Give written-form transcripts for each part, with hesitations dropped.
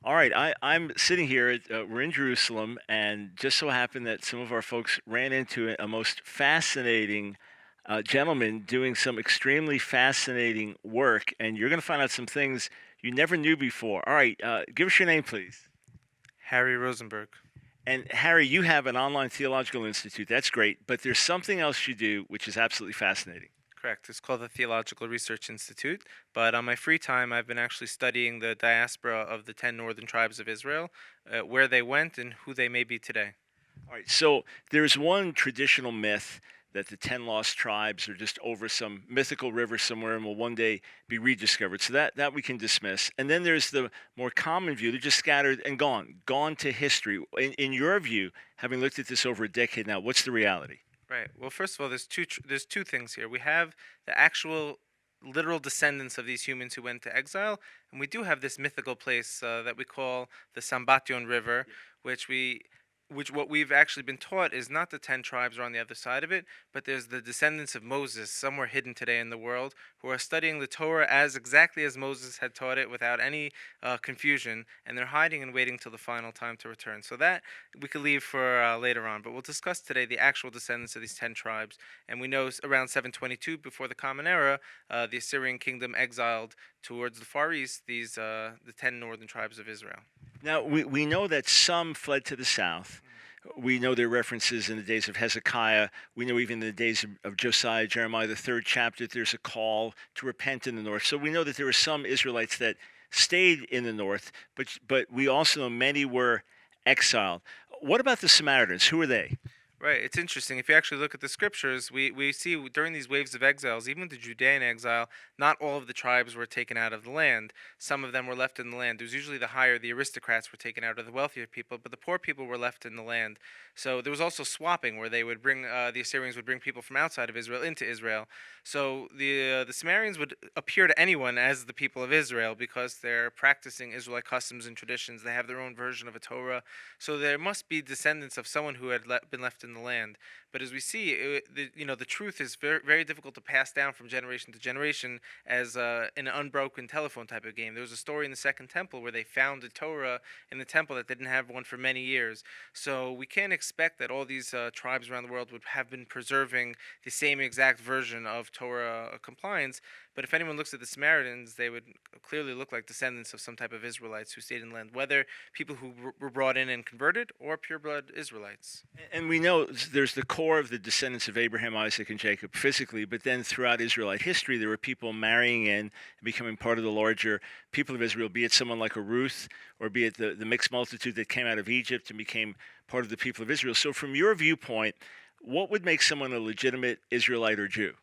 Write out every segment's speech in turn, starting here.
All right, I'm sitting here. We're in Jerusalem, and just so happened that some of our folks ran into a most fascinating gentleman doing some extremely fascinating work, and you're going to find out some things you never knew before. All right, give us your name, please. Harry Rosenberg. And Harry, you have an online theological institute. That's great, but there's something else you do which is absolutely fascinating. Correct. It's called the Theological Research Institute. But on my free time, I've been actually studying the diaspora of the 10 northern tribes of Israel, where they went and who they may be today. All right, so there's one traditional myth that the 10 lost tribes are just over some mythical river somewhere and will one day be rediscovered. So that we can dismiss. And then there's the more common view, they're just scattered and gone to history. In your view, having looked at this over a decade now, what's the reality? Right. Well, first of all, there's two things here. We have the actual literal descendants of these humans who went to exile, and we do have this mythical place that we call the Sambation River, which we which what we've actually been taught is not the 10 tribes are on the other side of it, but there's the descendants of Moses somewhere hidden today in the world who are studying the Torah as exactly as Moses had taught it without any confusion, and they're hiding and waiting till the final time to return. So that we could leave for later on, but we'll discuss today the actual descendants of these 10 tribes. And we know around 722 before the Common Era, the Assyrian kingdom exiled towards the Far East the 10 northern tribes of Israel. Now, we know that some fled to the south. We know there are references in the days of Hezekiah. We know even in the days of Josiah, Jeremiah, the third chapter, there's a call to repent in the north. So we know that there were some Israelites that stayed in the north, but we also know many were exiled. What about the Samaritans? Who are they? Right. It's interesting. If you actually look at the scriptures, we see during these waves of exiles, even the Judean exile, not all of the tribes were taken out of the land. Some of them were left in the land. It was usually the aristocrats were taken out, of the wealthier people, but the poor people were left in the land. So there was also swapping, where they would bring the Assyrians would bring people from outside of Israel into Israel. So the Sumerians would appear to anyone as the people of Israel because they're practicing Israelite customs and traditions. They have their own version of a Torah. So there must be descendants of someone who had been left in the land. But as we see, the truth is very, very difficult to pass down from generation to generation as in an unbroken telephone type of game. There was a story in the Second Temple where they found a Torah in the temple that didn't have one for many years. So we can't expect that all these tribes around the world would have been preserving the same exact version of Torah compliance. But if anyone looks at the Samaritans, they would clearly look like descendants of some type of Israelites who stayed in the land, whether people who were brought in and converted or pureblood Israelites. And we know there's the core of the descendants of Abraham, Isaac, and Jacob physically, but then throughout Israelite history, there were people marrying in and becoming part of the larger people of Israel, be it someone like a Ruth, or be it the mixed multitude that came out of Egypt and became part of the people of Israel. So, from your viewpoint, what would make someone a legitimate Israelite or Jew?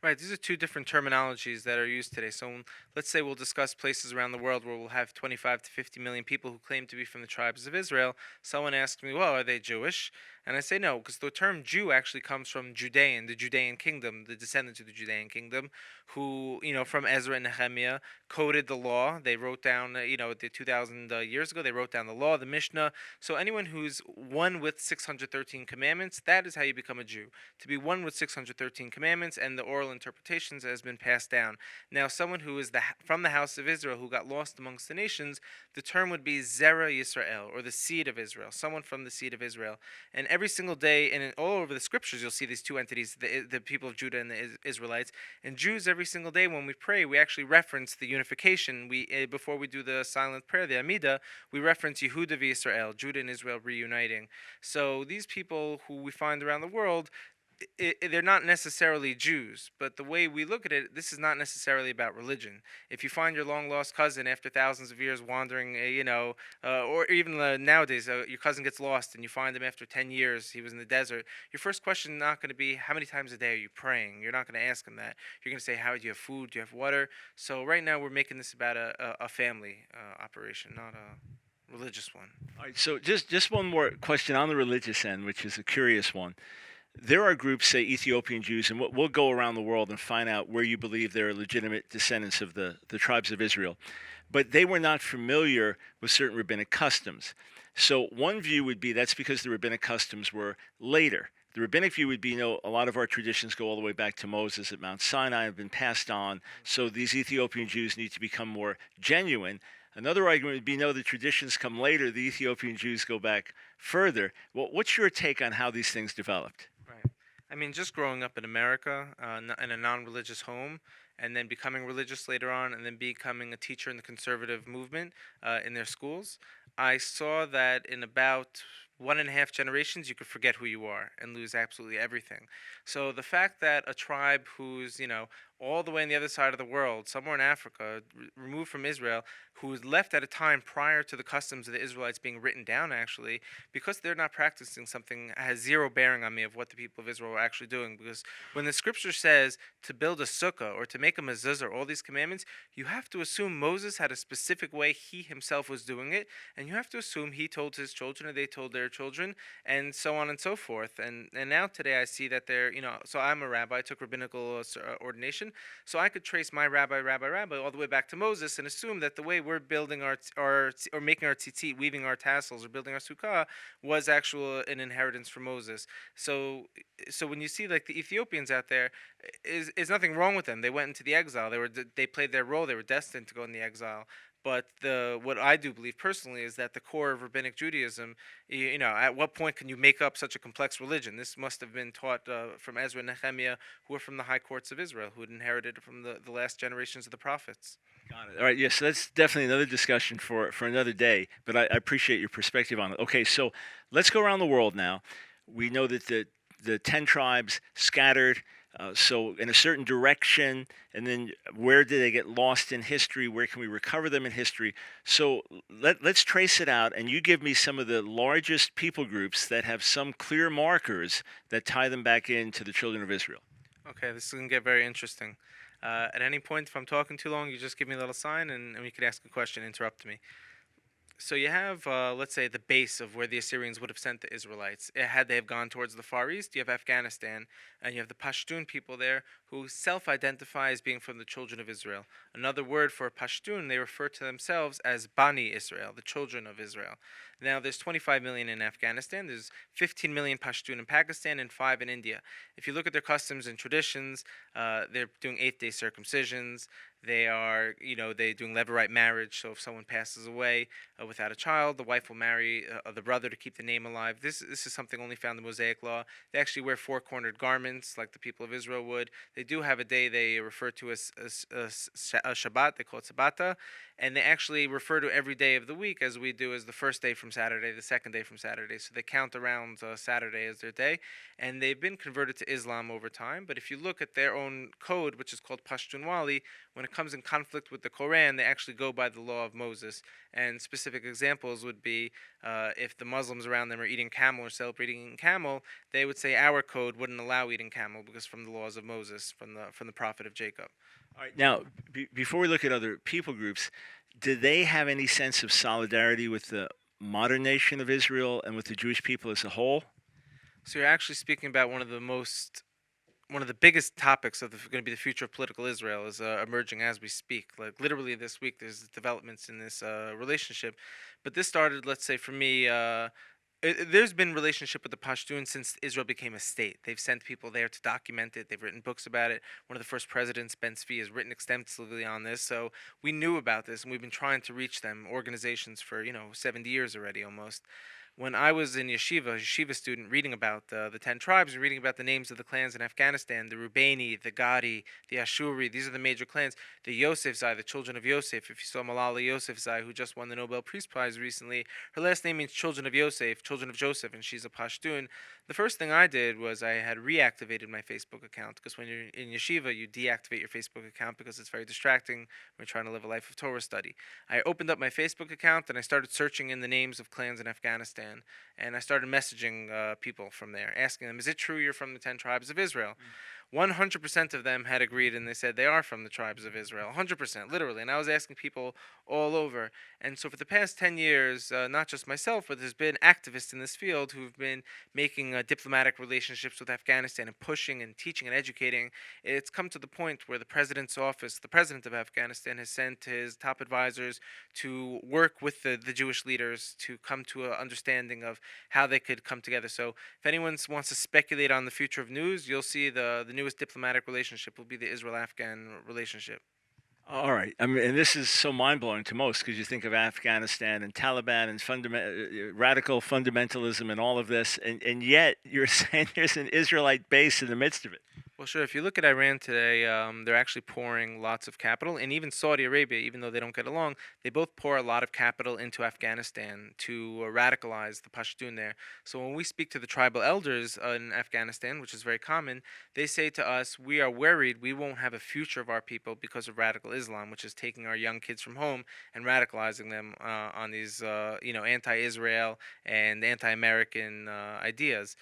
Right, these are two different terminologies that are used today. So let's say we'll discuss places around the world where we'll have 25 to 50 million people who claim to be from the tribes of Israel. Someone asks me, well, are they Jewish? And I say no, because the term Jew actually comes from Judean, the Judean kingdom, the descendants of the Judean kingdom, who, from Ezra and Nehemiah, coded the law. They wrote down, the 2,000 years ago, they wrote down the law, the Mishnah. So anyone who's one with 613 commandments, that is how you become a Jew. To be one with 613 commandments and the oral interpretations has been passed down. Now, someone who is from the house of Israel who got lost amongst the nations, the term would be Zerah Yisrael, or the seed of Israel, someone from the seed of Israel. And every single day, and all over the scriptures, you'll see these two entities, the people of Judah and the Israelites. And Jews, every single day when we pray, we actually reference the unification. Before we do the silent prayer, the Amidah, we reference Yehuda v'Yisrael, Judah and Israel reuniting. So these people who we find around the world, they're not necessarily Jews, but the way we look at it, this is not necessarily about religion. If you find your long lost cousin after thousands of years wandering, or even nowadays, your cousin gets lost and you find him after 10 years, he was in the desert, your first question is not going to be, how many times a day are you praying? You're not going to ask him that. You're going to say, how do you have food? Do you have water? So right now we're making this about a family operation, not a religious one. All right, so just one more question on the religious end, which is a curious one. There are groups, say Ethiopian Jews, and we'll go around the world and find out where you believe they're legitimate descendants of the tribes of Israel. But they were not familiar with certain rabbinic customs. So one view would be that's because the rabbinic customs were later. The rabbinic view would be, a lot of our traditions go all the way back to Moses at Mount Sinai, have been passed on. So these Ethiopian Jews need to become more genuine. Another argument would be no, the traditions come later. The Ethiopian Jews go back further. What's your take on how these things developed? Right. I mean, just growing up in America, in a non-religious home, and then becoming religious later on, and then becoming a teacher in the conservative movement in their schools, I saw that in about 1.5 generations, you could forget who you are and lose absolutely everything. So the fact that a tribe who's, all the way on the other side of the world, somewhere in Africa, removed from Israel, who was left at a time prior to the customs of the Israelites being written down, actually, because they're not practicing something, has zero bearing on me of what the people of Israel are actually doing. Because when the scripture says to build a sukkah or to make a mezuzah, all these commandments, you have to assume Moses had a specific way he himself was doing it, and you have to assume he told his children or they told their children, and so on and so forth. And now today I see that they're, so I'm a rabbi, I took rabbinical ordination, so I could trace my rabbi all the way back to Moses and assume that the way we're building our or making our tzitzit, weaving our tassels, or building our sukkah was actual an inheritance from Moses. So when you see like the Ethiopians out there, is nothing wrong with them. They went into the exile. They played their role. They were destined to go in the exile. But what I do believe personally is that the core of rabbinic Judaism, at what point can you make up such a complex religion? This must have been taught from Ezra and Nehemiah, who were from the high courts of Israel, who had inherited it from the last generations of the prophets. Got it. All right. Yes, so that's definitely another discussion for another day. But I appreciate your perspective on it. Okay, so let's go around the world now. We know that the 10 tribes scattered, so in a certain direction, and then where did they get lost in history? Where can we recover them in history? So let's trace it out, and you give me some of the largest people groups that have some clear markers that tie them back into the children of Israel. Okay, this is going to get very interesting. At any point, if I'm talking too long, you just give me a little sign and we could ask a question, interrupt me. So you have, let's say, the base of where the Assyrians would have sent the Israelites. Had they have gone towards the Far East, you have Afghanistan, and you have the Pashtun people there who self-identify as being from the children of Israel. Another word for Pashtun, they refer to themselves as Bani Israel, the children of Israel. Now, there's 25 million in Afghanistan, there's 15 million Pashtun in Pakistan, and 5 in India. If you look at their customs and traditions, they're doing 8-day circumcisions. They are, they doing levirate marriage. So if someone passes away without a child, the wife will marry the brother to keep the name alive. This is something only found in the Mosaic Law. They actually wear 4-cornered garments like the people of Israel would. They do have a day they refer to as a Shabbat. They call it Sabbata. And they actually refer to every day of the week as we do as the first day from Saturday, the second day from Saturday. So they count around Saturday as their day. And they've been converted to Islam over time. But if you look at their own code, which is called Pashtunwali, when it comes in conflict with the Quran, they actually go by the law of Moses. And specific examples would be if the Muslims around them are eating camel or celebrating camel, they would say our code wouldn't allow eating camel because from the laws of Moses, from the prophet of Jacob. All right. Now, before we look at other people groups, do they have any sense of solidarity with the modern nation of Israel and with the Jewish people as a whole? So you're actually speaking about one of the biggest topics of going to be the future of political Israel is emerging as we speak. Like literally this week, there's developments in this relationship. But this started, let's say, for me. There's been relationship with the Pashtun since Israel became a state. They've sent people there to document it. They've written books about it. One of the first presidents, Ben Tzvi, has written extensively on this. So we knew about this, and we've been trying to reach them, organizations, for 70 years already almost. When I was in yeshiva, a yeshiva student, reading about the 10 tribes and reading about the names of the clans in Afghanistan, the Rubeni, the Gadi, the Ashuri, these are the major clans. The Yosefzai, the children of Yosef. If you saw Malala Yousafzai, who just won the Nobel Peace Prize recently, her last name means children of Yosef, children of Joseph, and she's a Pashtun. The first thing I did was I had reactivated my Facebook account, because when you're in yeshiva, you deactivate your Facebook account because it's very distracting when you're trying to live a life of Torah study. I opened up my Facebook account and I started searching in the names of clans in Afghanistan, and I started messaging people from there, asking them, is it true you're from the 10 tribes of Israel? 100% of them had agreed, and they said they are from the tribes of Israel. 100%, literally. And I was asking people all over. And so for the past 10 years, not just myself, but there's been activists in this field who've been making diplomatic relationships with Afghanistan and pushing and teaching and educating. It's come to the point where the president's office, the president of Afghanistan, has sent his top advisors to work with the Jewish leaders to come to an understanding of how they could come together. So if anyone wants to speculate on the future of news, you'll see the newest diplomatic relationship will be the Israel-Afghan relationship. All right. I mean, and this is so mind blowing to most because you think of Afghanistan and Taliban and radical fundamentalism and all of this, and yet you're saying there's an Israelite base in the midst of it. Well, sure. If you look at Iran today, they're actually pouring lots of capital, and even Saudi Arabia, even though they don't get along, they both pour a lot of capital into Afghanistan to radicalize the Pashtun there. So when we speak to the tribal elders in Afghanistan, which is very common, they say to us, "We are worried we won't have a future of our people because of radical Islam, which is taking our young kids from home and radicalizing them on these, anti-Israel and anti-American ideas."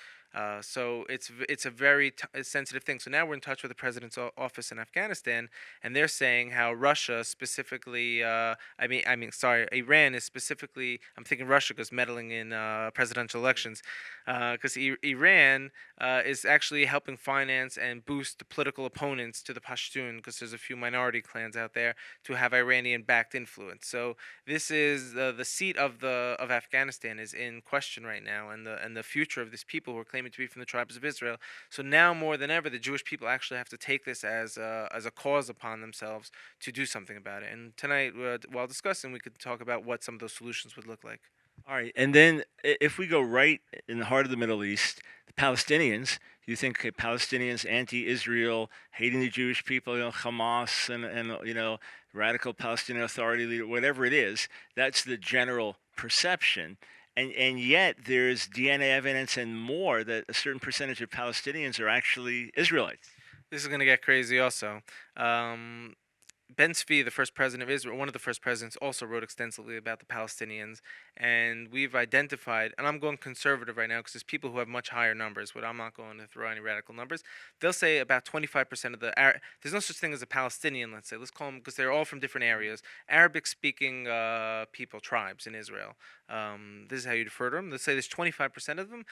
So it's a very sensitive thing. So now we're in touch with the president's office in Afghanistan, and they're saying how Russia specifically, sorry, Iran is specifically. I'm thinking Russia because meddling in presidential elections, because Iran is actually helping finance and boost the political opponents to the Pashtun, because there's a few minority clans out there to have Iranian-backed influence. So this is the seat of Afghanistan is in question right now, and the future of these people who are claiming to be from the tribes of Israel. So now more than ever, the Jewish people actually have to take this as a cause upon themselves to do something about it. And tonight, while discussing, we could talk about what some of those solutions would look like. All right. And then if we go right in the heart of the Middle East, the Palestinians, you think okay, Palestinians anti-Israel, hating the Jewish people, Hamas and radical Palestinian Authority leader, whatever it is, that's the general perception. And yet there's DNA evidence and more that a certain percentage of Palestinians are actually Israelites. This is going to get crazy also. Um, Ben Zvi, the first president of Israel, one of the first presidents, also wrote extensively about the Palestinians, and we've identified. And I'm going conservative right now because there's people who have much higher numbers, but I'm not going to throw any radical numbers. They'll say about 25% of the there's no such thing as a Palestinian. Let's say, let's call them because they're all from different areas. Arabic-speaking people, tribes in Israel. This is how you refer to them. Let's say there's 25% of them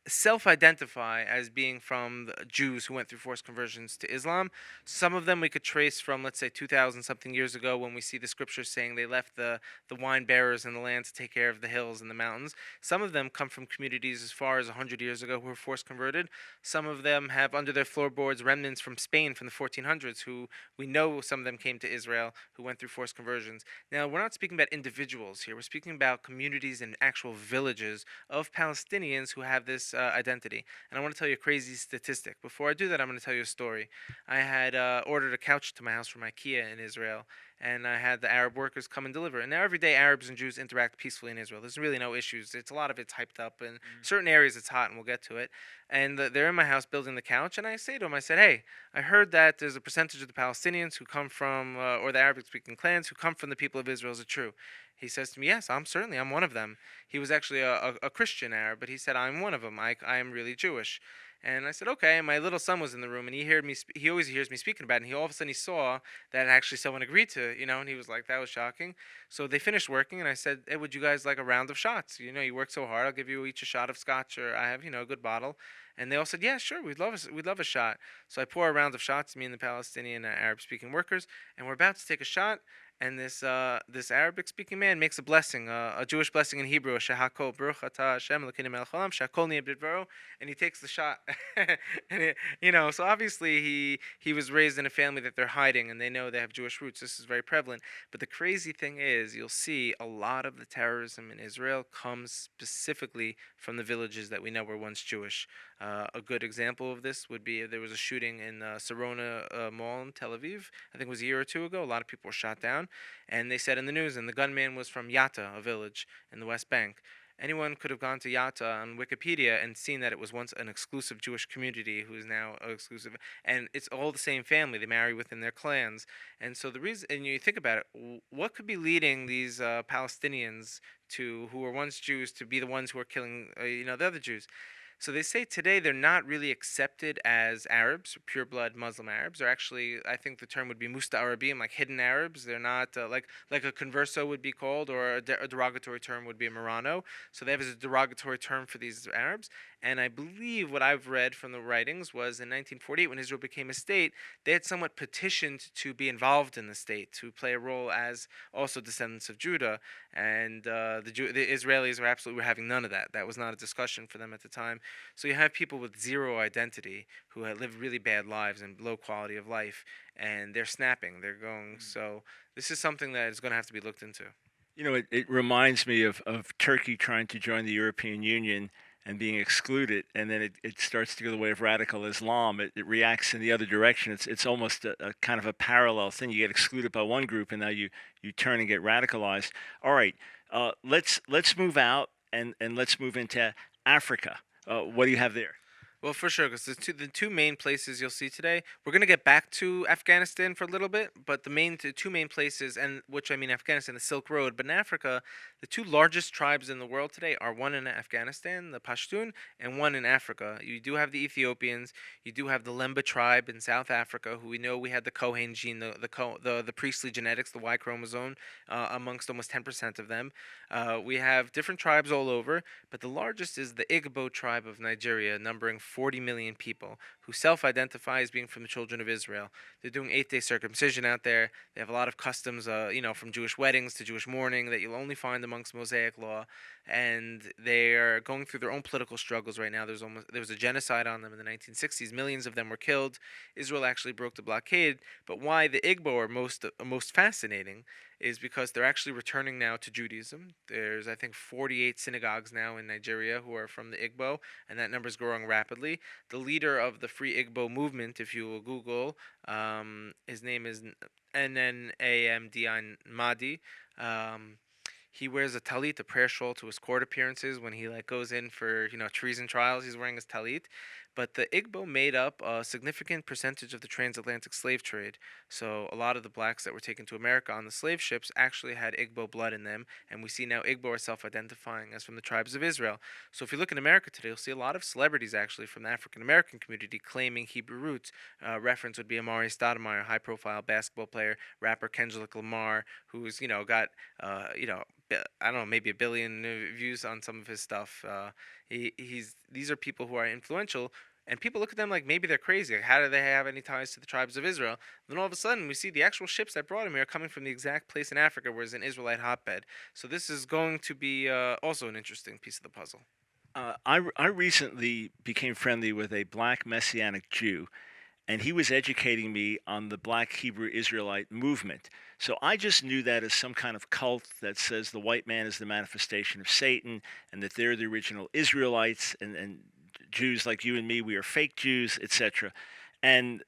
self-identify as being from the Jews who went through forced conversions to Islam. Some of them we could trace from, let's say, 2,000 something years ago, when we see the scriptures saying they left the wine bearers in the land to take care of the hills and the mountains. Some of them come from communities as far as 100 years ago who were forced converted. Some of them have under their floorboards remnants from Spain from the 1400s, who we know some of them came to Israel who went through forced conversions. Now, we're not speaking about individuals here. We're speaking about communities and actual villages of Palestinians who have this identity. And I want to tell you a crazy statistic. Before I do that, I'm going to tell you a story. I had ordered a couch to my house from IKEA in Israel, and I had the Arab workers come and deliver. And now every day Arabs and Jews interact peacefully in Israel. There's really no issues. It's a lot of it's hyped up, and certain areas it's hot, and we'll get to it. And they're in my house building the couch, and I say to them, I said, "Hey, I heard that there's a percentage of the Palestinians who come from, or the Arabic-speaking clans who come from the people of Israel. Is it true?" He says to me, "Yes, I'm one of them." He was actually a Christian Arab, but he said, "I'm one of them. I am really Jewish." And I said, "Okay." And my little son was in the room, and he heard me. He always hears me speaking about it. And he all of a sudden he saw that actually someone agreed to it, and he was like, "That was shocking." So they finished working, and I said, "Hey, would you guys like a round of shots? You work so hard. I'll give you each a shot of scotch, or I have a good bottle." And they all said, "Yeah, sure. We'd love a shot." So I pour a round of shots, me and the Palestinian Arab-speaking workers, and we're about to take a shot. And this Arabic-speaking man makes a blessing, a Jewish blessing in Hebrew, Shehakol Baruch Atah Hashem Elokeinu Melech Haolam, Shehakol Niyeh B'Dvaro, and he takes the shot. So obviously he was raised in a family that they're hiding, and they know they have Jewish roots. This is very prevalent. But the crazy thing is, you'll see a lot of the terrorism in Israel comes specifically from the villages that we know were once Jewish. A good example of this would be there was a shooting in Sarona Mall in Tel Aviv. I think it was a year or two ago. A lot of people were shot down, and they said in the news, and the gunman was from Yatta, a village in the West Bank. Anyone could have gone to Yatta on Wikipedia and seen that it was once an exclusive Jewish community who is now exclusive, and it's all the same family. They marry within their clans, and so the reason, and you think about it, what could be leading these Palestinians who were once Jews to be the ones who are killing, the other Jews? So they say today they're not really accepted as Arabs, pure blood Muslim Arabs. They're actually, I think the term would be Musta'arabim, like hidden Arabs. They're not like a converso would be called, or a derogatory term would be a Marano. So they have a derogatory term for these Arabs. And I believe what I've read from the writings was in 1948, when Israel became a state, they had somewhat petitioned to be involved in the state, to play a role as also descendants of Judah. And the Israelis were having none of that. That was not a discussion for them at the time. So you have people with zero identity who have lived really bad lives and low quality of life, and they're snapping. They're going. So this is something that is going to have to be looked into. It reminds me of Turkey trying to join the European Union and being excluded, and then it starts to go the way of radical Islam. It reacts in the other direction. It's almost a kind of a parallel thing. You get excluded by one group, and now you turn and get radicalized. All right, let's move out and let's move into Africa. What do you have there? Well, for sure, because the two main places you'll see today, we're gonna get back to Afghanistan for a little bit, but the two main places, and which I mean Afghanistan, the Silk Road, but in Africa, the two largest tribes in the world today are one in Afghanistan, the Pashtun, and one in Africa. You do have the Ethiopians, you do have the Lemba tribe in South Africa, who we had the Cohen gene, the priestly genetics, the Y chromosome, amongst almost 10% of them. We have different tribes all over, but the largest is the Igbo tribe of Nigeria, numbering 40 million people, who self-identify as being from the children of Israel. They're doing 8-day circumcision out there. They have a lot of customs, from Jewish weddings to Jewish mourning that you'll only find amongst Mosaic law, and they are going through their own political struggles right now. There was a genocide on them in the 1960s. Millions of them were killed. Israel actually broke the blockade. But why the Igbo are most fascinating is because they're actually returning now to Judaism. There's, I think, 48 synagogues now in Nigeria who are from the Igbo, and that number is growing rapidly. The leader of the Free Igbo movement, if you will Google, his name is Nnamdi Mahdi. He wears a talit, a prayer shawl, to his court appearances when he goes in for treason trials. He's wearing his talit. But the Igbo made up a significant percentage of the transatlantic slave trade. So a lot of the blacks that were taken to America on the slave ships actually had Igbo blood in them, and we see now Igbo are self-identifying as from the tribes of Israel. So if you look in America today, you'll see a lot of celebrities actually from the African American community claiming Hebrew roots. Reference would be Amari Stoudemire, high-profile basketball player, rapper Kendrick Lamar, who's got I don't know, maybe a billion views on some of his stuff. These are people who are influential, and people look at them like maybe they're crazy. Like, how do they have any ties to the tribes of Israel? Then all of a sudden, we see the actual ships that brought him here are coming from the exact place in Africa where it's an Israelite hotbed. So this is going to be also an interesting piece of the puzzle. I recently became friendly with a black Messianic Jew, and he was educating me on the Black Hebrew Israelite movement. So I just knew that as some kind of cult that says the white man is the manifestation of Satan, and that they're the original Israelites, and Jews like you and me, we are fake Jews, etc. And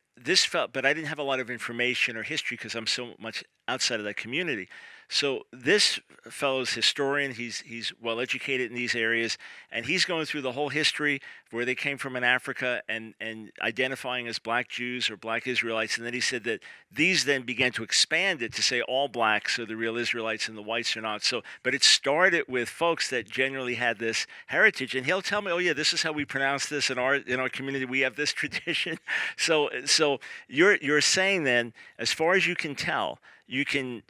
but I didn't have a lot of information or history because I'm so much outside of that community. So this fellow's historian. He's well educated in these areas, and he's going through the whole history of where they came from in Africa and identifying as black Jews or black Israelites. And then he said that these then began to expand it to say all blacks are the real Israelites and the whites are not. So, but it started with folks that generally had this heritage, and he'll tell me, oh yeah, this is how we pronounce this in our community. We have this tradition. So you're saying then, as far as you can tell, you can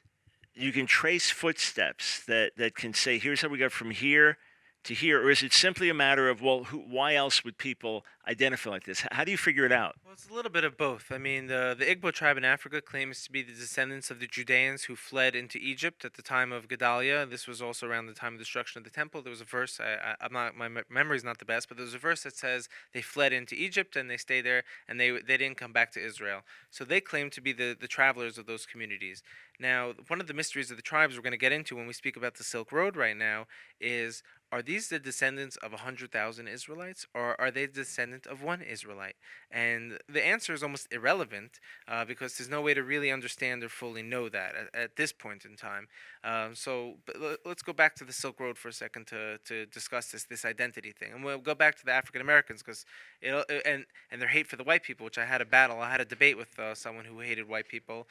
trace footsteps that can say, here's how we got from here to here, or is it simply a matter of, well, why else would people identify like this? How do you figure it out? Well, it's a little bit of both. I mean, the Igbo tribe in Africa claims to be the descendants of the Judeans who fled into Egypt at the time of Gedaliah. This was also around the time of destruction of the temple. There was a verse, I'm not, my memory's not the best, but there was a verse that says they fled into Egypt and they stayed there and they didn't come back to Israel. So they claim to be the travelers of those communities. Now, one of the mysteries of the tribes we're going to get into when we speak about the Silk Road right now is, are these the descendants of 100,000 Israelites, or are they the descendant of one Israelite? And the answer is almost irrelevant because there's no way to really understand or fully know that at this point in time. But let's go back to the Silk Road for a second to discuss this identity thing, and we'll go back to the African Americans because and their hate for the white people, which I had a debate with someone who hated white people.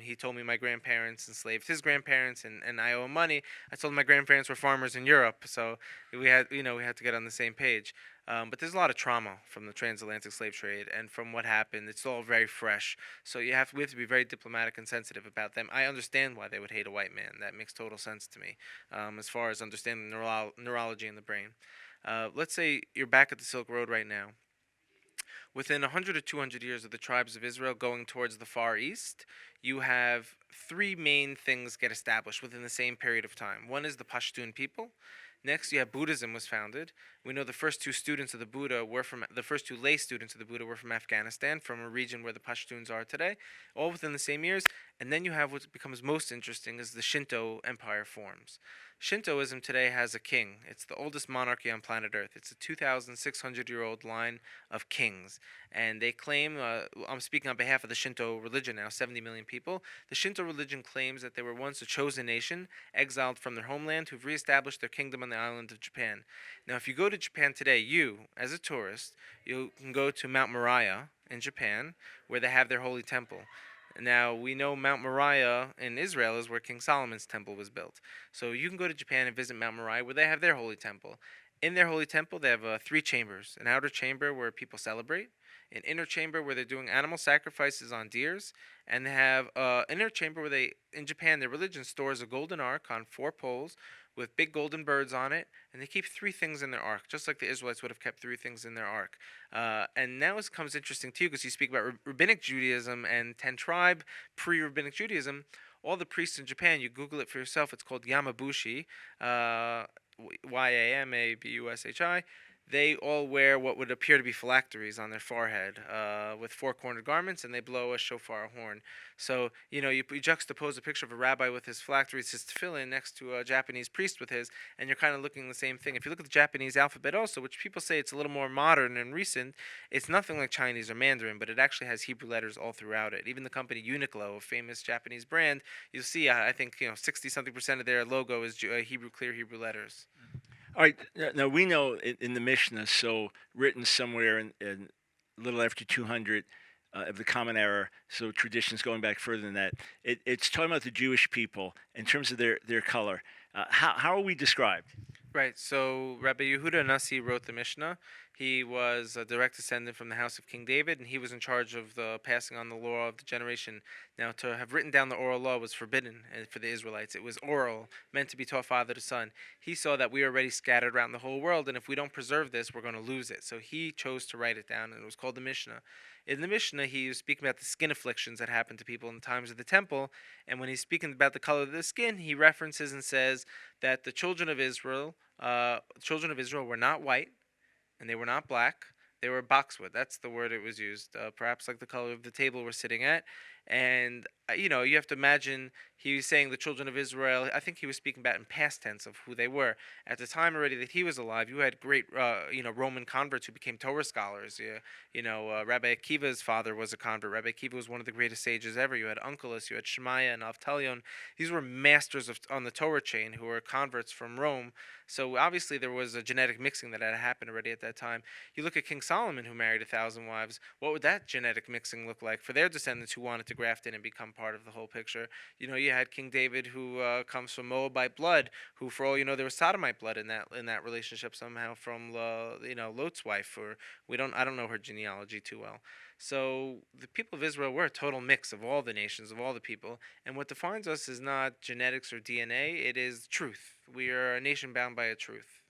He told me my grandparents enslaved his grandparents, and I owe him money. I told him my grandparents were farmers in Europe, so we had to get on the same page. But there's a lot of trauma from the transatlantic slave trade and from what happened. It's all very fresh. So we have to be very diplomatic and sensitive about them. I understand why they would hate a white man. That makes total sense to me, as far as understanding neurology in the brain. Let's say you're back at the Silk Road right now. Within 100 or 200 years of the tribes of Israel going towards the Far East, you have three main things get established within the same period of time. One is the Pashtun people. Next, you have Buddhism was founded. We know the first two students of the Buddha were from the first two lay students of the Buddha were from Afghanistan, from a region where the Pashtuns are today, all within the same years. And then you have what becomes most interesting is the Shinto empire forms. Shintoism today has a king. It's the oldest monarchy on planet Earth. It's a 2,600-year-old line of kings. And they claim, I'm speaking on behalf of the Shinto religion now, 70 million people. The Shinto religion claims that they were once a chosen nation, exiled from their homeland, who've reestablished their kingdom on the island of Japan. Now, if you go to Japan today, you, as a tourist, you can go to Mount Moriah in Japan, where they have their holy temple. Now, we know Mount Moriah in Israel is where King Solomon's temple was built. So you can go to Japan and visit Mount Moriah, where they have their holy temple. In their holy temple, they have three chambers: an outer chamber where people celebrate, an inner chamber where they're doing animal sacrifices on deers, and they have an inner chamber where they, in Japan, their religion stores a golden ark on four poles with big golden birds on it, and they keep three things in their ark, just like the Israelites would have kept three things in their ark. And now it becomes interesting too, because you speak about rabbinic Judaism and 10 tribe pre-rabbinic Judaism. All the priests in Japan, you Google it for yourself. It's called Yamabushi, Yamabushi. They all wear what would appear to be phylacteries on their forehead, with four-cornered garments, and they blow a shofar horn. So, you juxtapose a picture of a rabbi with his phylacteries, his tefillin, next to a Japanese priest with his, and you're kind of looking the same thing. If you look at the Japanese alphabet also, which people say it's a little more modern and recent, it's nothing like Chinese or Mandarin, but it actually has Hebrew letters all throughout it. Even the company Uniqlo, a famous Japanese brand, you'll see, I think, 60-something% of their logo is clear Hebrew letters. All right. Now we know in the Mishnah, so written somewhere in a little after 200 of the Common Era, so traditions going back further than that. It's talking about the Jewish people in terms of their color. How are we described? Right. So Rabbi Yehuda Nasi wrote the Mishnah. He was a direct descendant from the house of King David, and he was in charge of the passing on the law of the generation. Now, to have written down the oral law was forbidden for the Israelites. It was oral, meant to be taught father to son. He saw that we are already scattered around the whole world, and if we don't preserve this, we're going to lose it. So he chose to write it down, and it was called the Mishnah. In the Mishnah, he was speaking about the skin afflictions that happened to people in the times of the temple, and when he's speaking about the color of the skin, he references and says that the children of Israel were not white, and they were not black. They were boxwood. That's the word it was used. Perhaps like the color of the table we're sitting at. And you have to imagine he was saying the children of Israel. I think he was speaking about in past tense of who they were at the time already that he was alive. You had great, Roman converts who became Torah scholars. Rabbi Akiva's father was a convert. Rabbi Akiva was one of the greatest sages ever. You had Onkelos, you had Shemaiah and Avtalion. These were masters on the Torah chain who were converts from Rome. So obviously there was a genetic mixing that had happened already at that time. You look at King Solomon, who married 1,000 wives. What would that genetic mixing look like for their descendants who wanted to graft in and become part of the whole picture? You had King David, who comes from Moabite blood, who, for all you know, there was Sodomite blood in that relationship somehow from Lot's wife. Or I don't know her genealogy too well. So the people of Israel were a total mix of all the nations, of all the people. And what defines us is not genetics or DNA, it is truth. We are a nation bound by a truth.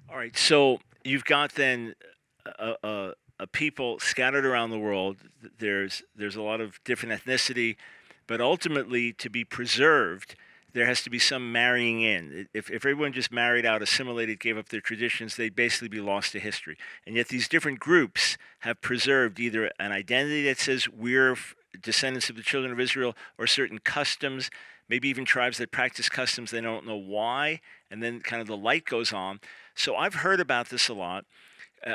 All right. So you've got then a people scattered around the world. There's a lot of different ethnicity, but ultimately to be preserved, there has to be some marrying in. If everyone just married out, assimilated, gave up their traditions, they'd basically be lost to history. And yet these different groups have preserved either an identity that says we're descendants of the children of Israel, or certain customs, maybe even tribes that practice customs they don't know why, and then kind of the light goes on. So I've heard about this a lot,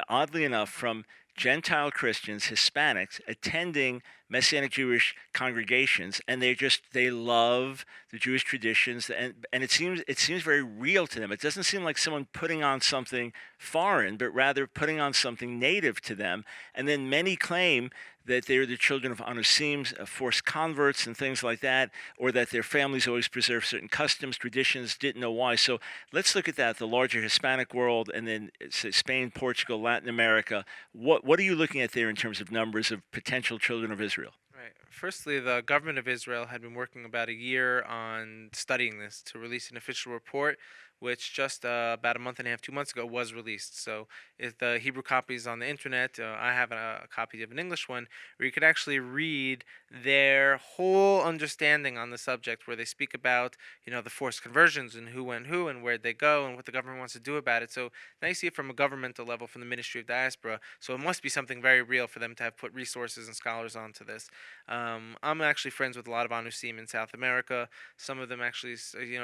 oddly enough, from Gentile Christians, Hispanics, attending Messianic Jewish congregations, and they love the Jewish traditions, and it seems very real to them. It doesn't seem like someone putting on something foreign, but rather putting on something native to them. And then many claim that they're the children of Anusim, forced converts and things like that, or that their families always preserve certain customs, traditions, didn't know why. So let's look at that, the larger Hispanic world, and then say Spain, Portugal, Latin America. What are you looking at there in terms of numbers of potential children of Israel? Right. Firstly, the government of Israel had been working about a year on studying this to release an official report, which just about a month and a half, 2 months ago, was released. So if the Hebrew copy is on the internet, I have a copy of an English one where you could actually read their whole understanding on the subject, where they speak about, the forced conversions and who went who and where they go and what the government wants to do about it. So now you see it from a governmental level, from the Ministry of Diaspora. So it must be something very real for them to have put resources and scholars onto this. I'm actually friends with a lot of Anusim in South America. Some of them actually,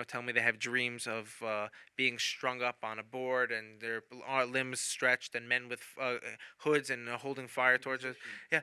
tell me they have dreams of being strung up on a board and their limbs stretched, and men with hoods and holding fire torches. Yeah,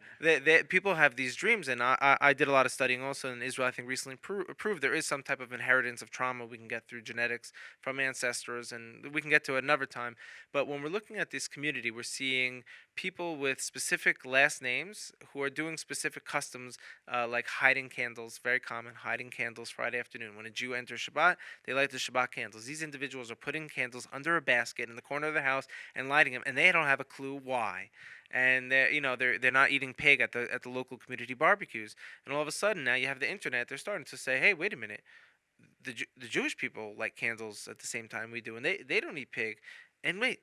people have these dreams, and I did a lot of studying also in Israel. I think recently proved there is some type of inheritance of trauma we can get through genetics from ancestors, and we can get to it another time. But when we're looking at this community, we're seeing people with specific last names who are doing specific customs, like hiding candles, very common, hiding candles Friday afternoon. When a Jew enters Shabbat, they light the Shabbat candles. These individuals are putting candles under a basket in the corner of the house and lighting them, and they don't have a clue why. And they're not eating pig at the local community barbecues. And all of a sudden now you have the internet. They're starting to say, hey, wait a minute, the Jewish people light candles at the same time we do, and they don't eat pig. And wait,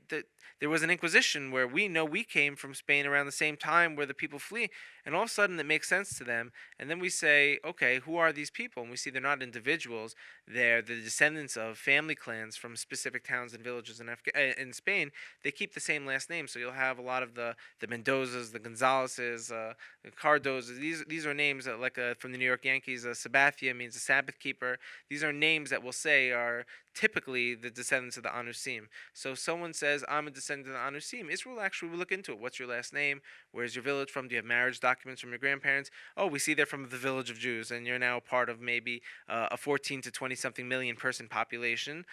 there was an Inquisition where we know we came from Spain around the same time where the people flee, and all of a sudden it makes sense to them. And then we say, okay, who are these people? And we see they're not individuals; they're the descendants of family clans from specific towns and villages in Spain. They keep the same last name, so you'll have a lot of the Mendozas, the Gonzaleses, the Cardozas. These are names that, like from the New York Yankees, Sabathia means a Sabbath keeper. These are names that we'll say are typically the descendants of the Anusim. So if someone says, I'm a descendant of the Anusim, Israel actually will look into it. What's your last name? Where's your village from? Do you have marriage documents from your grandparents? Oh, we see they're from the village of Jews, and you're now part of maybe a 14 to 20 something million person population,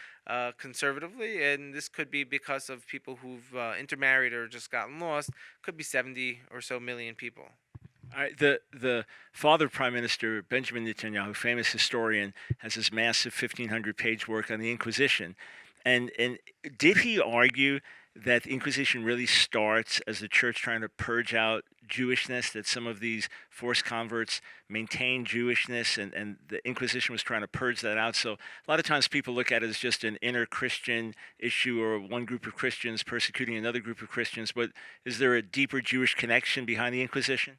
conservatively, and this could be because of people who've intermarried or just gotten lost. Could be 70 or so million people. All right, the father of Prime Minister Benjamin Netanyahu, famous historian, has this massive 1,500-page work on the Inquisition, and did he argue that the Inquisition really starts as the church trying to purge out Jewishness, that some of these forced converts maintain Jewishness, and the Inquisition was trying to purge that out? So a lot of times people look at it as just an inner Christian issue, or one group of Christians persecuting another group of Christians, but is there a deeper Jewish connection behind the Inquisition?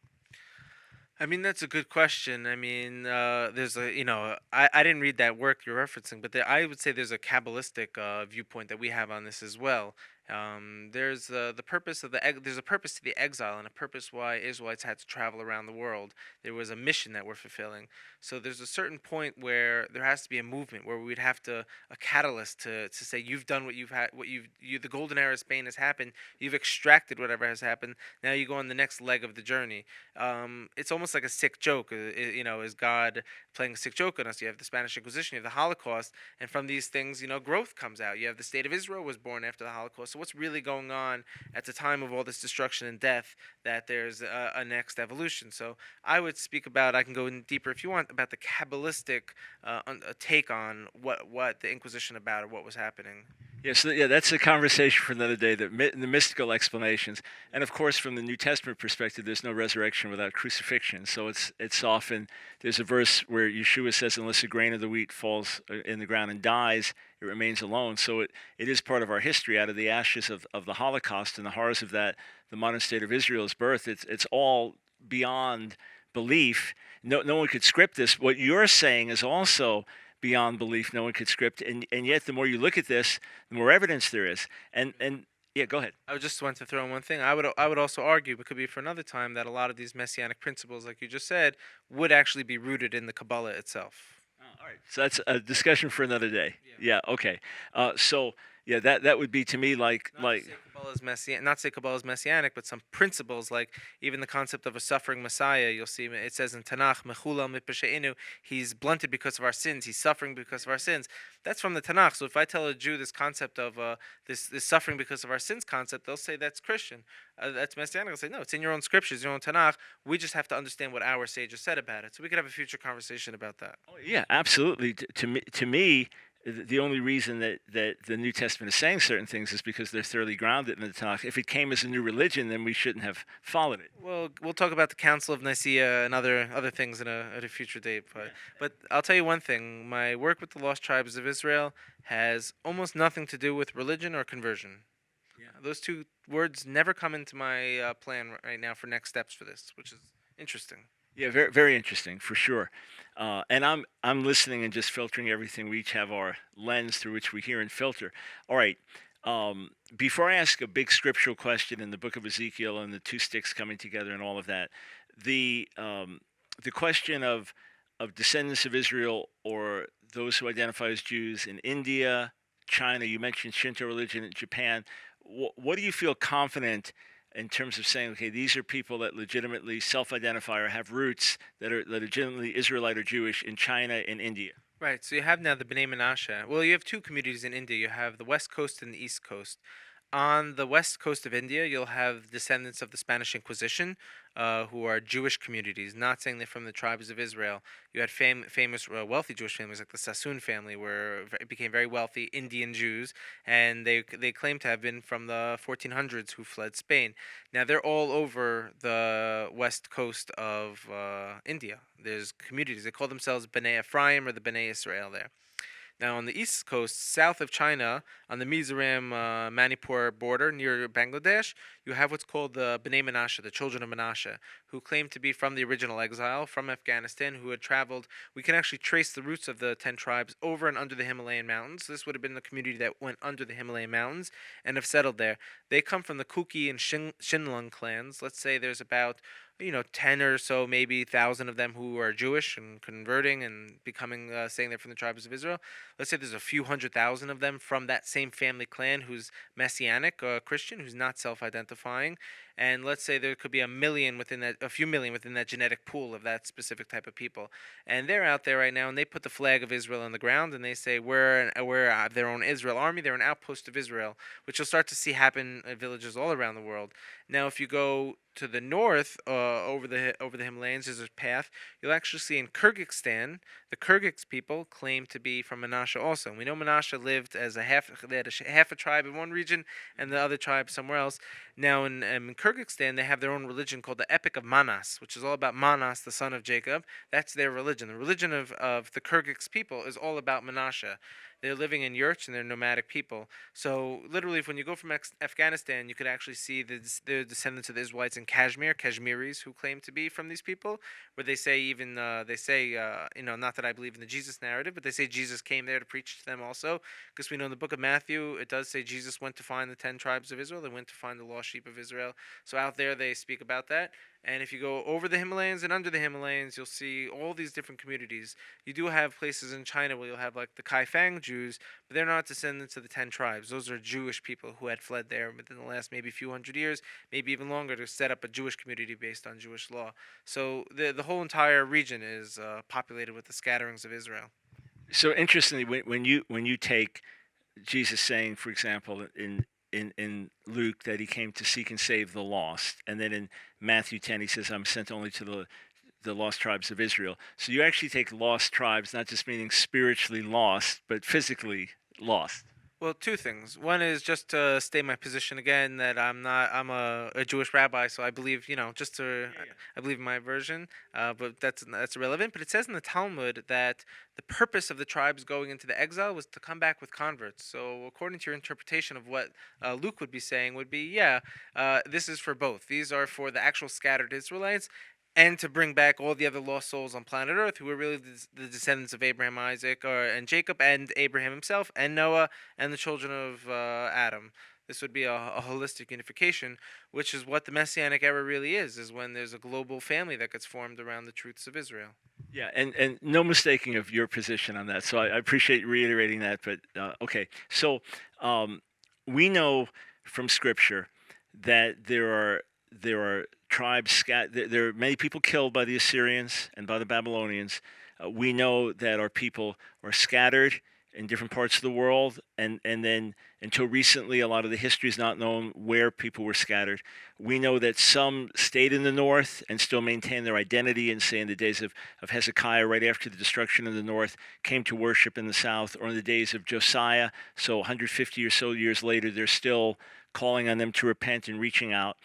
I mean, that's a good question. I mean, there's I didn't read that work you're referencing, but I would say there's a Kabbalistic viewpoint that we have on this as well. There's the purpose of there's a purpose to the exile, and a purpose why Israelites had to travel around the world. There was a mission that we're fulfilling. So there's a certain point where there has to be a movement where we'd have a catalyst to say, you've done what you've had, the golden era of Spain has happened. You've extracted whatever has happened. Now you go on the next leg of the journey. It's almost like a sick joke. Is God playing a sick joke on us? You have the Spanish Inquisition, you have the Holocaust, and from these things, growth comes out. You have the state of Israel was born after the Holocaust. So what's really going on at the time of all this destruction and death? That there's a next evolution. So I would speak about. I can go in deeper if you want about the Kabbalistic take on what the Inquisition about or what was happening. Yeah, that's a conversation for another day. The mystical explanations, and of course, from the New Testament perspective, there's no resurrection without crucifixion. So it's often, there's a verse where Yeshua says, "Unless a grain of the wheat falls in the ground and dies, it remains alone." So it is part of our history. Out of the ashes of the Holocaust and the horrors of that, the modern state of Israel's birth. It's all beyond belief. No one could script this. What you're saying is also beyond belief. No one could script, and yet the more you look at this, the more evidence there is. And yeah, go ahead. I just want to throw in one thing. I would also argue, but could be for another time, that a lot of these messianic principles, like you just said, would actually be rooted in the Kabbalah itself. All right, so that's a discussion for another day. Yeah. Yeah, okay. So yeah, that would be to me like Not say Kabbalah is messianic, but some principles, like even the concept of a suffering Messiah. You'll see it says in Tanakh, "Mechulal mipesheinu," he's blunted because of our sins. He's suffering because of our sins. That's from the Tanakh. So if I tell a Jew this concept of this suffering because of our sins concept, they'll say that's Christian. That's messianic. I'll say no, it's in your own scriptures, your own Tanakh. We just have to understand what our sages said about it. So we could have a future conversation about that. Oh, yeah, absolutely. To me, the only reason that the New Testament is saying certain things is because they're thoroughly grounded in the Tanakh. If it came as a new religion, then we shouldn't have followed it. Well, we'll talk about the Council of Nicaea and other things at a future date. But I'll tell you one thing: my work with the lost tribes of Israel has almost nothing to do with religion or conversion. Yeah. Those two words never come into my plan right now for next steps for this, which is interesting. Yeah, very very interesting for sure. And I'm listening and just filtering everything. We each have our lens through which we hear and filter. All right. Before I ask a big scriptural question in the book of Ezekiel and the two sticks coming together and all of that, the question of descendants of Israel or those who identify as Jews in India, China. You mentioned Shinto religion in Japan. What do you feel confident in terms of saying, okay, these are people that legitimately self-identify or have roots that are legitimately Israelite or Jewish in China and India? Right. So you have now the B'nai Menashe. Well, you have two communities in India. You have the West Coast and the East Coast. On the west coast of India, you'll have descendants of the Spanish Inquisition, who are Jewish communities. Not saying they're from the tribes of Israel. You had famous, wealthy Jewish families like the Sassoon family, where it became very wealthy Indian Jews, and they claim to have been from the 1400s who fled Spain. Now they're all over the west coast of India. There's communities. They call themselves B'nai Ephraim or the B'nai Israel there. Now, on the east coast, south of China, on the Mizoram Manipur border near Bangladesh, you have what's called the B'nai Menashe, the children of Menashe, who claim to be from the original exile from Afghanistan, who had traveled. We can actually trace the roots of the 10 tribes over and under the Himalayan mountains. This would have been the community that went under the Himalayan mountains and have settled there. They come from the Kuki and Shinlung clans. Let's say there's about 10 or so, maybe 1,000 of them who are Jewish and converting and becoming, saying they're from the tribes of Israel. Let's say there's a few 100,000 of them from that same family clan who's Messianic, Christian, who's not self-identifying. And let's say there could be a few million within that genetic pool of that specific type of people. And they're out there right now, and they put the flag of Israel on the ground, and they say we're their own Israel army. They're an outpost of Israel, which you'll start to see happen in villages all around the world. Now, if you go to the north, over the Himalayas, there's a path. You'll actually see in Kyrgyzstan, the Kyrgyz people claim to be from Menashe also. We know Menashe lived as they had half a tribe in one region and the other tribe somewhere else. Now, in Kyrgyzstan, they have their own religion called the Epic of Manas, which is all about Manas, the son of Jacob. That's their religion. The religion of the Kyrgyz people is all about Menashe. They're living in yurts and they're nomadic people. So literally, when you go from Afghanistan, you could actually see the descendants of the Israelites in Kashmir, Kashmiris who claim to be from these people, where they say not that I believe in the Jesus narrative, but they say Jesus came there to preach to them also, because we know in the book of Matthew it does say Jesus went to find the 10 tribes of Israel. They went to find the lost sheep of Israel. So out there they speak about that. And if you go over the Himalayas and under the Himalayas, you'll see all these different communities. You do have places in China where you'll have like the Kaifang Jews, but they're not descendants of the 10 tribes. Those are Jewish people who had fled there within the last maybe few hundred years, maybe even longer, to set up a Jewish community based on Jewish law. So the whole entire region is populated with the scatterings of Israel. So interestingly, when you take Jesus saying, for example, in Luke that he came to seek and save the lost, and then in Matthew 10 he says, "I'm sent only to the lost tribes of Israel." So you actually take lost tribes, not just meaning spiritually lost, but physically lost. Well, two things. One is just to state my position again that I'm a Jewish rabbi, so I believe, I believe in my version, but that's irrelevant. But it says in the Talmud that the purpose of the tribes going into the exile was to come back with converts. So according to your interpretation of what Luke would be saying, would be, this is for both. These are for the actual scattered Israelites, and to bring back all the other lost souls on planet Earth who were really the descendants of Abraham, Isaac, and Jacob, and Abraham himself, and Noah, and the children of Adam. This would be a holistic unification, which is what the Messianic era really is when there's a global family that gets formed around the truths of Israel. Yeah, and no mistaking of your position on that. So I appreciate you reiterating that. But okay, so we know from Scripture that there are tribes there are many people killed by the Assyrians and by the Babylonians. We know that our people are scattered in different parts of the world, and then until recently, a lot of the history is not known where people were scattered. We know that some stayed in the north and still maintained their identity, and say in the days of Hezekiah, right after the destruction of the north, came to worship in the south, or in the days of Josiah, so 150 or so years later, they're still calling on them to repent and reaching out.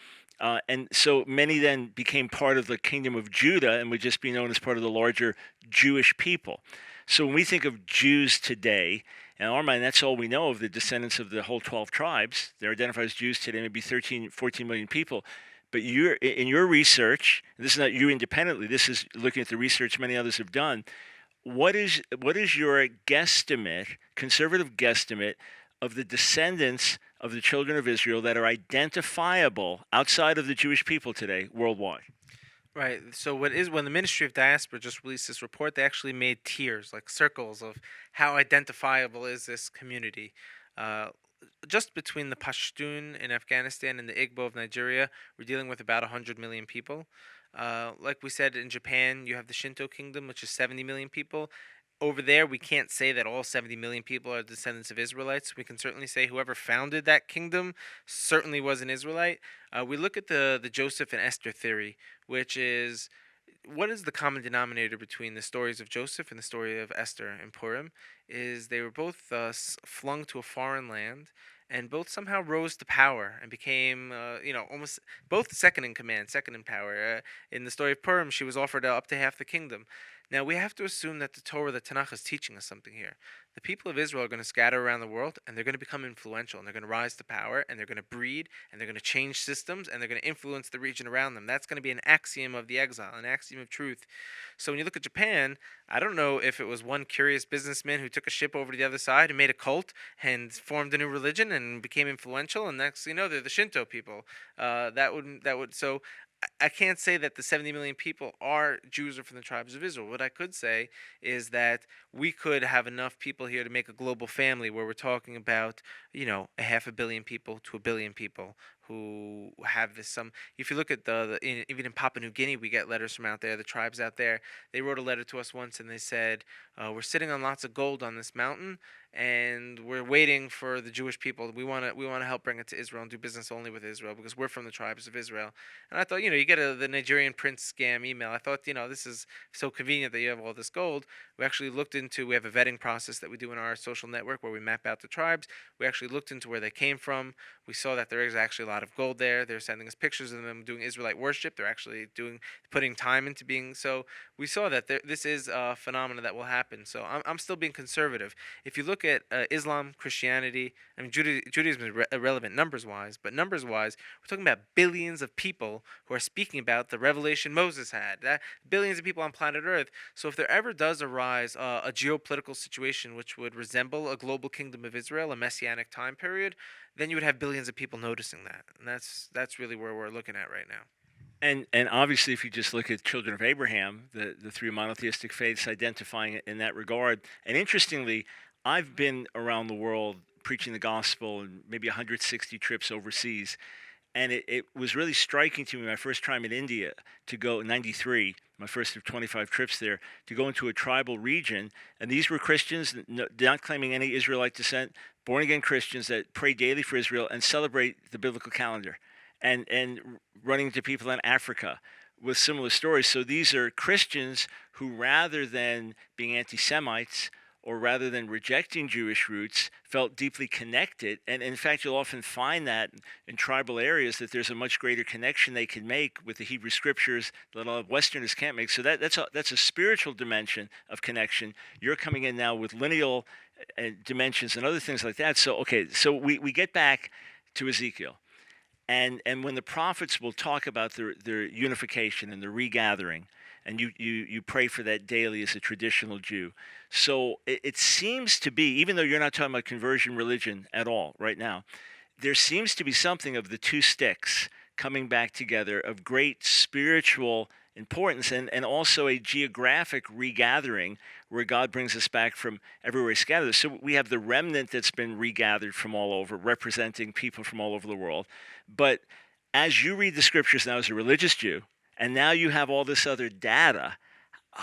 And so many then became part of the kingdom of Judah and would just be known as part of the larger Jewish people. So when we think of Jews today, in our mind, that's all we know of the descendants of the whole 12 tribes. They're identified as Jews today, maybe 13, 14 million people. But in your research, and this is not you independently, this is looking at the research many others have done, what is your guesstimate, conservative guesstimate, of the descendants of the children of Israel that are identifiable outside of the Jewish people today worldwide? Right. So when the Ministry of Diaspora just released this report, they actually made tiers, like circles of how identifiable is this community. Uh, just between the Pashtun in Afghanistan and the Igbo of Nigeria, we're dealing with about 100 million people. Like we said, in Japan, you have the Shinto kingdom, which is 70 million people. Over there, we can't say that all 70 million people are descendants of Israelites. We can certainly say whoever founded that kingdom certainly was an Israelite. We look at the Joseph and Esther theory, which is what is the common denominator between the stories of Joseph and the story of Esther and Purim is they were both flung to a foreign land, and both somehow rose to power and became, almost both second in command, second in power. In the story of Purim, she was offered up to half the kingdom. Now we have to assume that the Torah, the Tanakh, is teaching us something here. The people of Israel are going to scatter around the world, and they're going to become influential, and they're going to rise to power, and they're going to breed, and they're going to change systems, and they're going to influence the region around them. That's going to be an axiom of the exile, an axiom of truth. So when you look at Japan, I don't know if it was one curious businessman who took a ship over to the other side and made a cult and formed a new religion and became influential, and next thing you know, they're the Shinto people. So I can't say that the 70 million people are Jews or from the tribes of Israel. What I could say is that we could have enough people here to make a global family where we're talking about, a half a billion people to a billion people who have this. If you look at even in Papua New Guinea, we get letters from out there, the tribes out there. They wrote a letter to us once and they said, we're sitting on lots of gold on this mountain, and we're waiting for the Jewish people. We want to help bring it to Israel and do business only with Israel because we're from the tribes of Israel. And I thought, you get the Nigerian prince scam email. I thought, this is so convenient that you have all this gold. We actually we have a vetting process that we do in our social network where we map out the tribes. We actually looked into where they came from. We saw that there is actually a lot of gold there. They're sending us pictures of them doing Israelite worship. They're actually putting time into being. So we saw that this is a phenomenon that will happen. So I'm still being conservative. If you look at Islam, Christianity, I mean Judaism is irrelevant numbers-wise, but numbers-wise, we're talking about billions of people who are speaking about the revelation Moses had. Billions of people on planet Earth. So if there ever does arise a geopolitical situation which would resemble a global kingdom of Israel, a messianic time period, then you would have billions of people noticing that, and that's really where we're looking at right now. And obviously, if you just look at children of Abraham, the three monotheistic faiths identifying it in that regard. And interestingly, I've been around the world preaching the gospel and maybe 160 trips overseas. And it was really striking to me my first time in India to go in 93, my first of 25 trips there, to go into a tribal region. And these were Christians, not claiming any Israelite descent, born again Christians that pray daily for Israel and celebrate the biblical calendar. And running into people in Africa with similar stories. So these are Christians who, rather than being anti-Semites or rather than rejecting Jewish roots, felt deeply connected. And in fact, you'll often find that in tribal areas that there's a much greater connection they can make with the Hebrew scriptures that a lot of Westerners can't make. So that's a spiritual dimension of connection. You're coming in now with lineal dimensions and other things like that. So we get back to Ezekiel. And when the prophets will talk about their unification and the regathering, and you pray for that daily as a traditional Jew. So it seems to be, even though you're not talking about conversion religion at all right now, there seems to be something of the two sticks coming back together of great spiritual importance and also a geographic regathering where God brings us back from everywhere scattered. So we have the remnant that's been regathered from all over, representing people from all over the world. But as you read the scriptures now as a religious Jew, and now you have all this other data,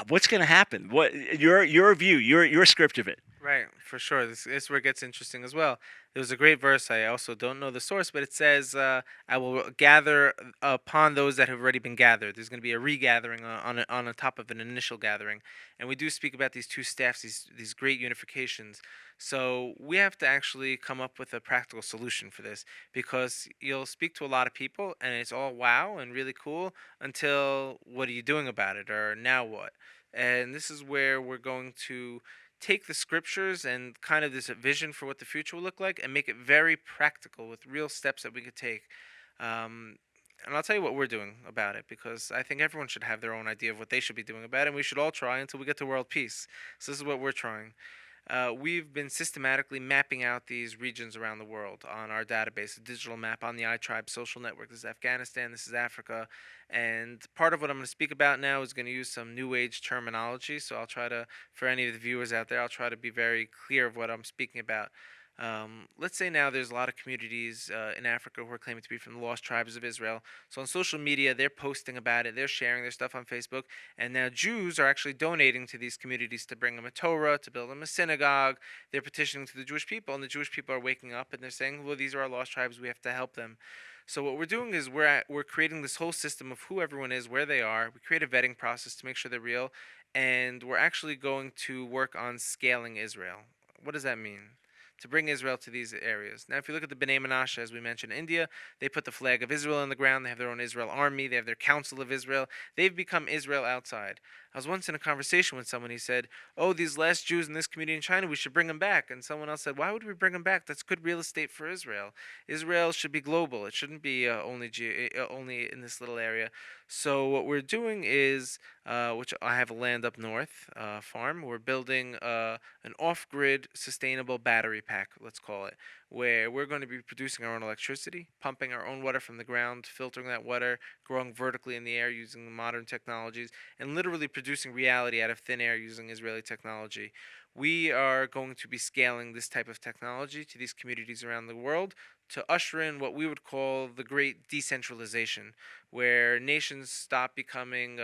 What's going to happen? What your view, your script of it? Right, for sure. This is where it gets interesting as well. There was a great verse. I also don't know the source, but it says, "I will gather upon those that have already been gathered." There's going to be a regathering on a top of an initial gathering, and we do speak about these two staffs, these great unifications. So we have to actually come up with a practical solution for this, because you'll speak to a lot of people, and it's all wow and really cool until what are you doing about it, or now what? And this is where we're going to take the scriptures and kind of this vision for what the future will look like and make it very practical with real steps that we could take. Um, and I'll tell you what we're doing about it, because I think everyone should have their own idea of what they should be doing about it, and we should all try until we get to world peace. So this is what we're trying. We've been systematically mapping out these regions around the world on our database, a digital map on the iTribe social network. This is Afghanistan, this is Africa, and part of what I'm going to speak about now is going to use some new age terminology. So I'll try to, for any of the viewers out there, I'll try to be very clear of what I'm speaking about. Let's say now there's a lot of communities in Africa who are claiming to be from the lost tribes of Israel. So on social media, they're posting about it, they're sharing their stuff on Facebook, and now Jews are actually donating to these communities to bring them a Torah, to build them a synagogue. They're petitioning to the Jewish people, and the Jewish people are waking up and they're saying, well, these are our lost tribes, we have to help them. So what we're doing is we're creating this whole system of who everyone is, where they are. We create a vetting process to make sure they're real, and we're actually going to work on scaling Israel. What does that mean? To bring Israel to these areas. Now, if you look at the B'nai Menashe, as we mentioned, India, they put the flag of Israel on the ground. They have their own Israel army. They have their Council of Israel. They've become Israel outside. I was once in a conversation with someone. He said, "Oh, these last Jews in this community in China, we should bring them back." And someone else said, "Why would we bring them back? That's good real estate for Israel. Israel should be global. It shouldn't be only in this little area." So what we're doing is, which I have a land up north farm. We're building an off-grid sustainable battery pack, let's call it, where we're going to be producing our own electricity, pumping our own water from the ground, filtering that water, growing vertically in the air using modern technologies, and literally producing reality out of thin air using Israeli technology. We are going to be scaling this type of technology to these communities around the world to usher in what we would call the great decentralization, where nations stop becoming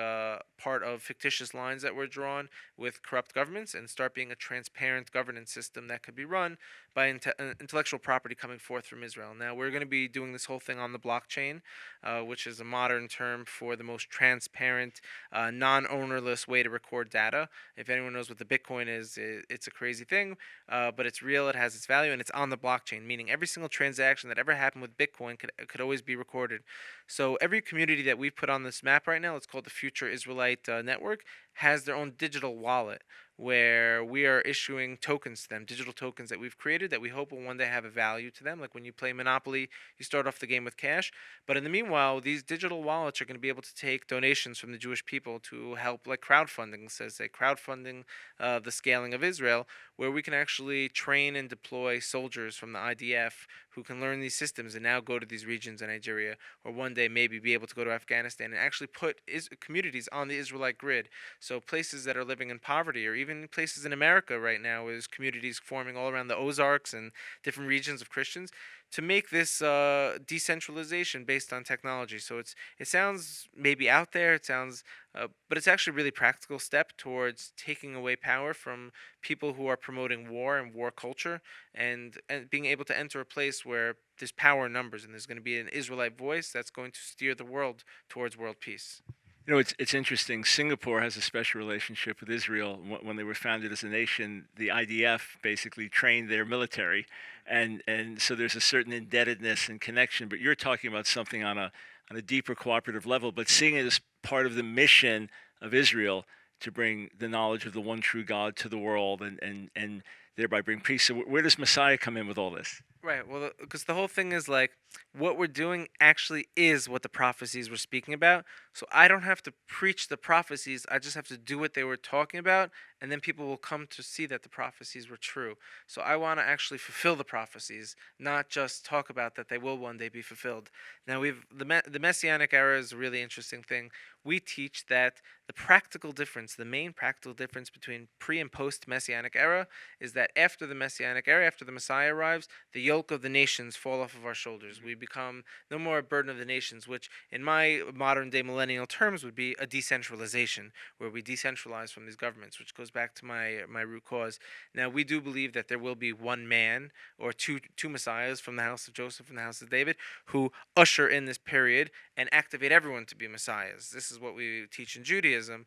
part of fictitious lines that were drawn with corrupt governments and start being a transparent governance system that could be run by intellectual property coming forth from Israel. Now, we're going to be doing this whole thing on the blockchain, which is a modern term for the most transparent, non ownerless way to record data. If anyone knows what the Bitcoin is, it's a crazy thing, but it's real, it has its value, and it's on the blockchain, meaning every single transaction that ever happened with Bitcoin could always be recorded. So every community that we've put on this map right now, it's called the Future Israelite Network, has their own digital wallet where we are issuing tokens to them, digital tokens that we've created that we hope will one day have a value to them. Like when you play Monopoly, you start off the game with cash. But in the meanwhile, these digital wallets are going to be able to take donations from the Jewish people to help, like crowdfunding, says they crowdfunding the scaling of Israel, where we can actually train and deploy soldiers from the IDF who can learn these systems and now go to these regions in Nigeria, or one day maybe be able to go to Afghanistan and actually put communities on the Israelite grid. So places that are living in poverty, or even places in America right now, is communities forming all around the Ozarks and different regions of Christians to make this decentralization based on technology. So it sounds maybe out there, it sounds, but it's actually a really practical step towards taking away power from people who are promoting war and war culture, and being able to enter a place where there's power in numbers and there's going to be an Israelite voice that's going to steer the world towards world peace. You know, it's interesting. Singapore has a special relationship with Israel. When they were founded as a nation, the IDF basically trained their military, and so there's a certain indebtedness and connection. But you're talking about something on a deeper cooperative level, but seeing it as part of the mission of Israel to bring the knowledge of the one true God to the world, and thereby bring peace. So where does Messiah come in with all this? Right. Well, because the whole thing is like what we're doing actually is what the prophecies were speaking about. So I don't have to preach the prophecies. I just have to do what they were talking about and then people will come to see that the prophecies were true. So I want to actually fulfill the prophecies, not just talk about that they will one day be fulfilled. Now the Messianic era is a really interesting thing. We teach that the practical difference, the main practical difference between pre and post Messianic era, is that after the Messianic era, after the Messiah arrives, the yoke of the nations fall off of our shoulders. We become no more a burden of the nations, which in my modern day millennial terms would be a decentralization, where we decentralize from these governments, which goes back to my root cause. Now we do believe that there will be one man or two messiahs from the house of Joseph and the house of David who usher in this period and activate everyone to be messiahs. This is what we teach in Judaism.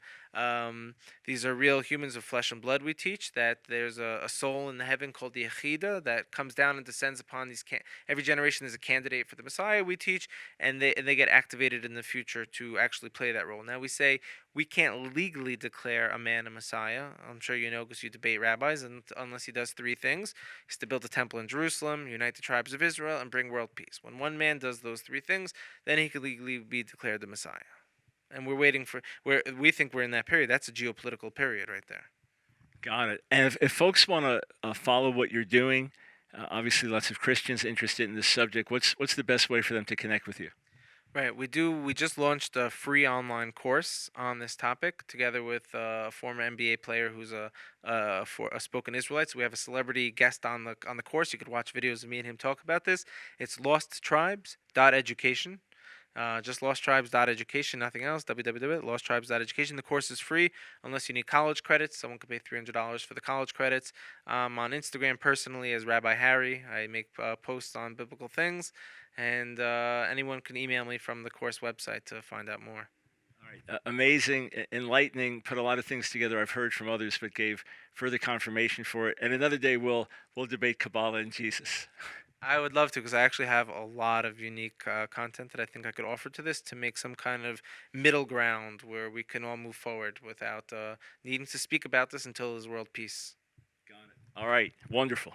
These are real humans of flesh and blood. We teach that there's a soul in the heaven called the Yechida that comes down and descends upon these. Every generation is a candidate for the Messiah. We teach, and they get activated in the future to actually play that role. Now we say we can't legally declare a man a Messiah. I'm sure you know because you debate rabbis, and unless he does three things: he's to build a temple in Jerusalem, unite the tribes of Israel, and bring world peace. When one man does those three things, then he could legally be declared the Messiah. And we're waiting for where we think we're in that period. That's a geopolitical period right there. Got it. And if folks want to follow what you're doing, obviously lots of Christians interested in this subject. What's the best way for them to connect with you? Right, we do. We just launched a free online course on this topic, together with a former NBA player who's for a spoken Israelite. So we have a celebrity guest on the course. You could watch videos of me and him talk about this. It's losttribes.education. Just losttribes.education, nothing else. www.losttribes.education. The course is free unless you need college credits. Someone could pay $300 for the college credits. On Instagram personally as Rabbi Harry. I make posts on biblical things, and anyone can email me from the course website to find out more. All right. Amazing, enlightening. Put a lot of things together I've heard from others, but gave further confirmation for it. And another day we'll debate Kabbalah and Jesus. I would love to, because I actually have a lot of unique content that I think I could offer to this to make some kind of middle ground where we can all move forward without needing to speak about this until there's world peace. Got it. All right. Wonderful.